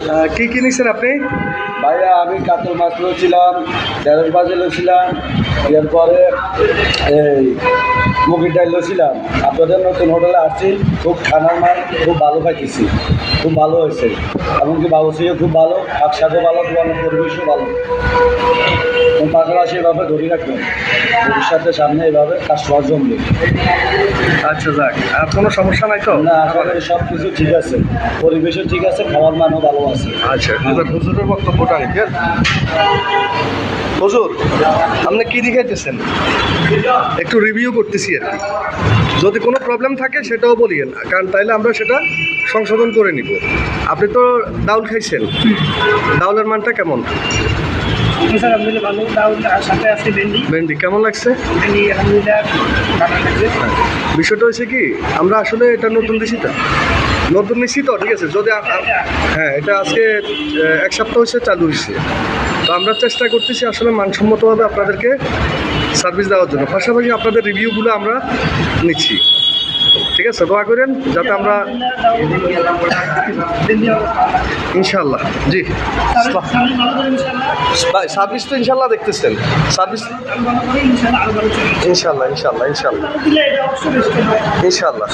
কি কিনেছেন আপনি? ভাইয়া আমি কাতল মাছ লইছিলাম, ঢেঁড়স ভাজি লইছিলাম, এরপরে এই মুগের ডাল লইছিলাম। আপনাদের নতুন হোটেলে আসছি, খুব খানার মান খুব ভালো খাইতেছি, খুব ভালো হয়েছে। এমনকি বাবুসিও খুব ভালো, শাকও ভালো, দোকানের পরিবেশও ভালো। পাশাপাশি এভাবে ধরে রাখবেন, ভবিষ্যতের সামনে এভাবে কাস্টমার জমবে। আচ্ছা যাক, আর কোনো সমস্যা নাই তো? না, আসলে সব কিছু ঠিক আছে, পরিবেশও ঠিক আছে, খাবার মানও ভালো আছে। আচ্ছা, এবার হুজুরের বক্তব্যটা নিতে। হুজুর, আপনি কি দেখাইতেছেন? একটু রিভিউ করতেছি আর কি। যদি কোনো প্রবলেম থাকে সেটাও বলিয়েন, কারণ তাইলে আমরা সেটা সংশোধন করে নিব। আপনি তো ডাউল খাইছেন, ডাউলের মানটা কেমন? স্যার আলহামদুলিল্লাহ ভালো। ডাউল আর সাথে আছে ভেন্ডি। ভেন্ডি কেমন লাগছে? ভেন্ডি আলহামদুলিল্লাহ ভালো লাগছে। বিষয়টা হয়েছে কি, আমরা আসলে এটা নতুন নিশ্চিত তো, ঠিক আছে। যদি হ্যাঁ, এটা আজকে 1 সপ্তাহ হয়েছে চালু হয়েছে, তো আমরা চেষ্টা করতেছি আসলে মানসম্মতভাবে আপনাদেরকে সার্ভিস দেওয়ার জন্য। পাশাপাশি আপনাদের রিভিউগুলো আমরা নিচ্ছি, ঠিক আছে। দোয়া করেন যাতে আমরা ইনশাল্লাহ। জি, সার্ভিস তো ইনশাল্লাহ দেখতেছেন, সার্ভিস ইনশাল্লাহ ইনশাল্লাহ ইনশাল্লাহ ইনশাল্লাহ ইনশাল্লাহ।